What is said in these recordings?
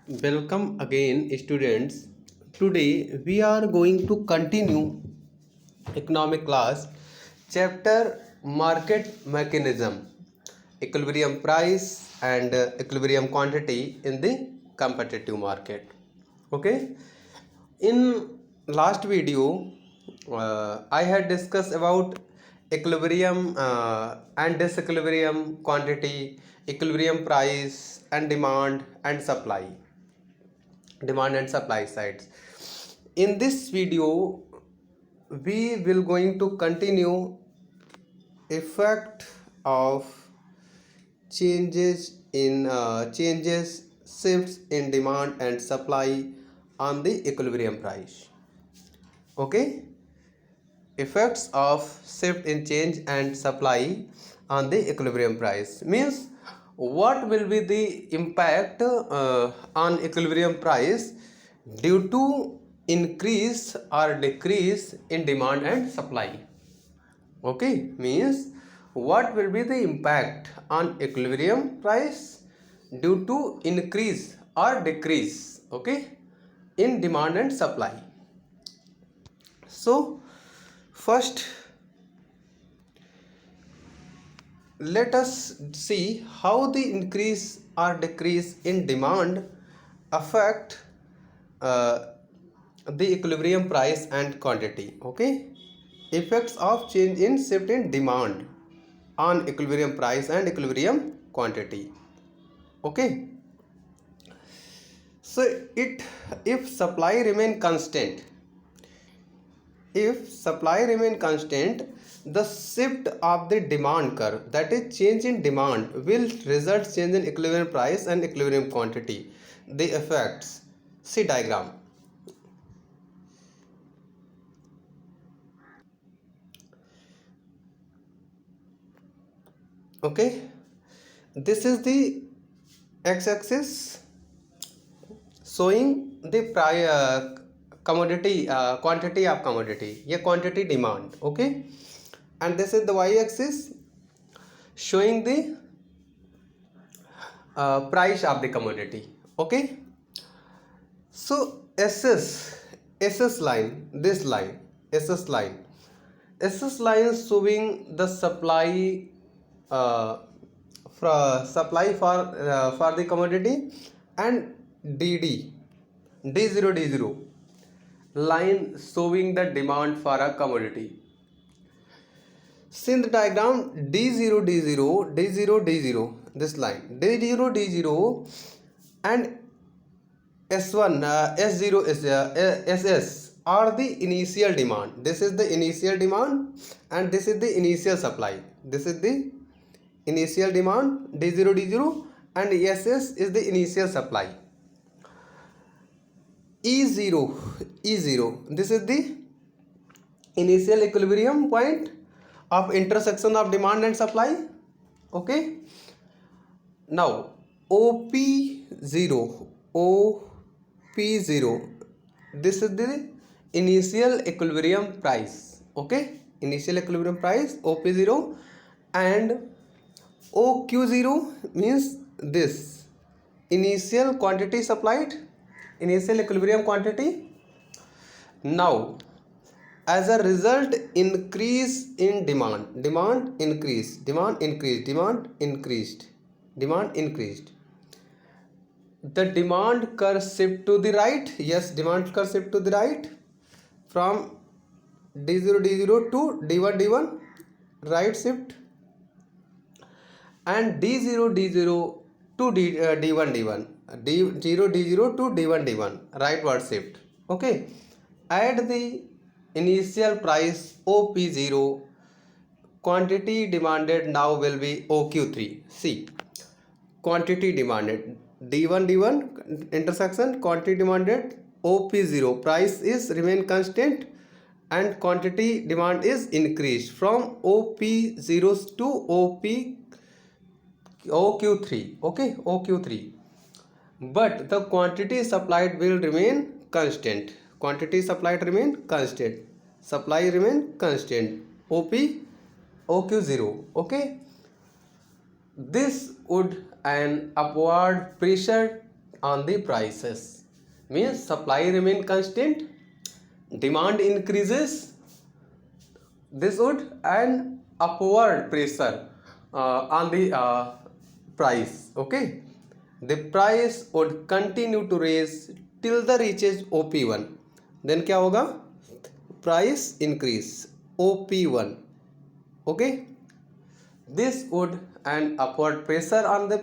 Welcome again, students. Today we are going to continue economic class, chapter market mechanism, equilibrium price and equilibrium quantity in the competitive market. Okay, in last video, I had discussed about equilibrium and disequilibrium quantity, equilibrium price and demand and supply sides. In this video, we will going to continue effect of changes shifts in demand and supply on the equilibrium price. Okay, effects of shift in change and supply on the equilibrium price means what will be the impact on equilibrium price due to increase or decrease in demand and supply. Okay, means what will be the impact on equilibrium price due to increase or decrease, okay, in demand and supply. So first let us see how the increase or decrease in demand affect uh, the equilibrium price and quantity. Okay, effects of change in shift in demand on equilibrium price and equilibrium quantity. Okay, so it if supply remain constant, if supply remain constant, the shift of the demand curve, that is change in demand, will result change in equilibrium price and equilibrium quantity. The effects, see diagram. Okay, this is the x-axis showing the commodity quantity of commodity, ये quantity demand. Okay, and this is the y-axis showing the price of the commodity. Okay, so ss line, this line, ss line is showing the supply uh, for the commodity, and d0 line showing the demand for a commodity. See in the diagram, d0 this line, d0 and s1 s0 ss are the initial demand. This is the initial demand and this is the initial supply. This is the initial demand, d0 and ss is the initial supply. e0 this is the initial equilibrium point of intersection of demand and supply. Okay, now op0 this is the initial equilibrium price. Okay, initial equilibrium price op0, and oq0 means this initial quantity supplied, initial equilibrium quantity. Now as a result increase in demand increased, the demand curve shift to the right. Yes, demand curve shift to the right from d0 to d1 right shift, and d0 to d1 d0 to d1 rightward shift. Okay, add the initial price op0, quantity demanded now will be oq3. See, quantity demanded d1 intersection, quantity demanded op0, price is remain constant and quantity demand is increased from op0 to oq3. Okay, oq3, but the quantity supplied will remain constant. Quantity supplied remain constant, supply remain constant, oq0. Okay, this would an upward pressure on the prices, means supply remain constant, demand increases, this would an upward pressure on the price. Okay, the price would continue to raise till the reaches OP1. then क्या होगा, price increase OP1. okay, this would an upward pressure on the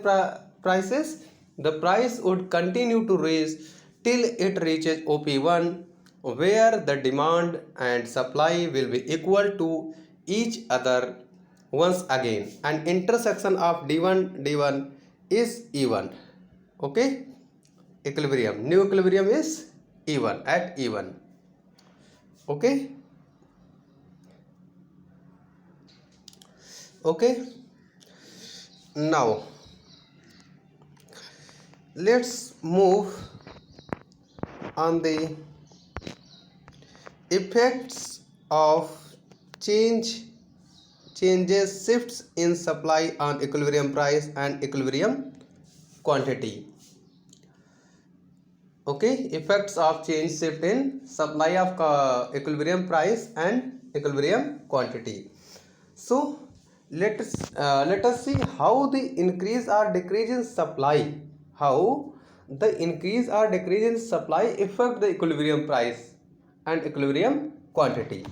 prices. The price would continue to raise till it reaches OP1, where the demand and supply will be equal to each other once again, and intersection of D1 is E1. okay, equilibrium, new equilibrium is E1, at E1. okay, okay. Now let's move on the effects of changes, shifts in supply on equilibrium price and equilibrium quantity. okay, effects of change, shift in supply of equilibrium price and equilibrium quantity. So let us see how the increase or decrease in supply, how the increase or decrease in supply affect the equilibrium price and equilibrium quantity.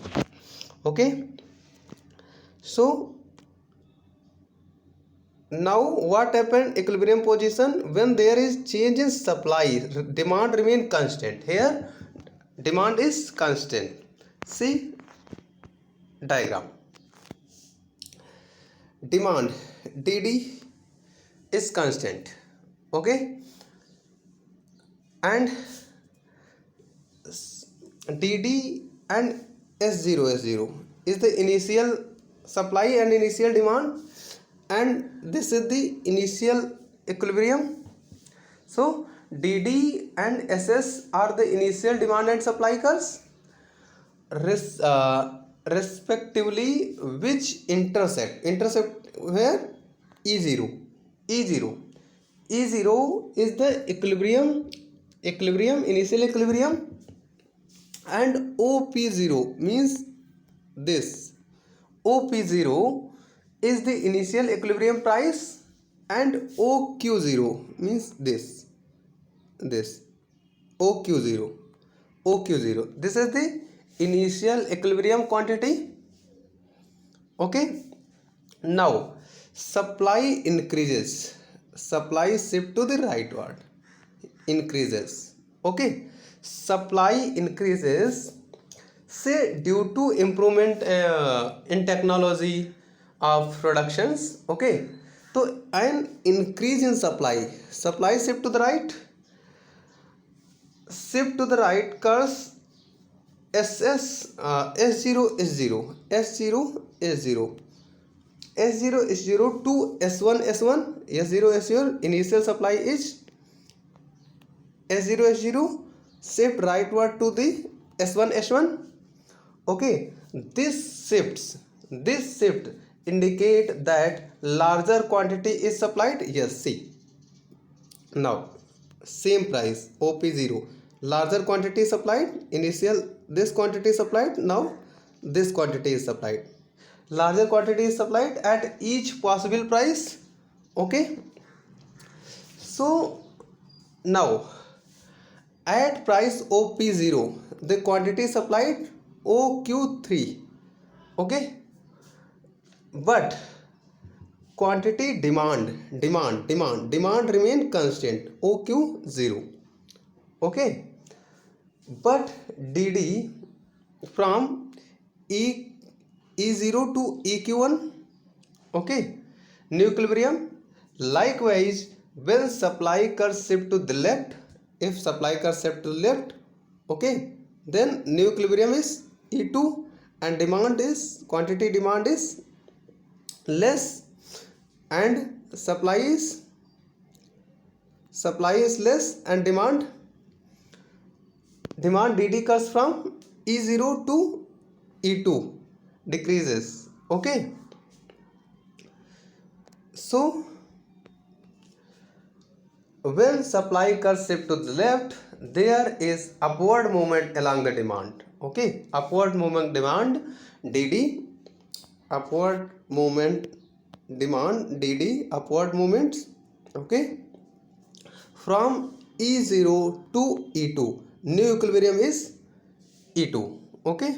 okay, so now what happened, equilibrium position, when there is change in supply, demand remain constant. Here demand is constant. See diagram, demand DD is constant. okay, and DD and S0 is the initial supply and initial demand, and this is the initial equilibrium. so DD and SS are the initial demand and supply curves, respectively, which intersect where E0 is the equilibrium initial equilibrium, and OP0 means this, OP0 is the initial equilibrium price, and OQ0 means this OQ0 this is the initial equilibrium quantity. okay, now supply increases, supply shift to the rightward, increases. okay, supply increases, say due to improvement in technology of productions. okay, so an increase in supply shift to the right, curves S0 to S1 initial supply is S0 shift rightward to the S1. okay, this shift indicate that larger quantity is supplied. yes, see now same price OP0, larger quantity is supplied, initial this quantity is supplied, now this quantity is supplied, larger quantity is supplied at each possible price. okay, so now at price OP0 the quantity supplied OQ3. okay, but quantity demand remain constant OQ0. okay, but DD from E0 to EQ1. okay, new equilibrium. likewise, when supply curve shift to the left, if supply curve shift to the left, okay, then new equilibrium is E2, and quantity demand is less, and supply is less, and demand DD curves from E0 to E2 decreases. okay, so when supply curve shift to the left, there is upward movement along the demand. Okay, upward movement demand dd, upward movement demand dd, upward movements. Okay, from E0 to E2, new equilibrium is E2. Okay,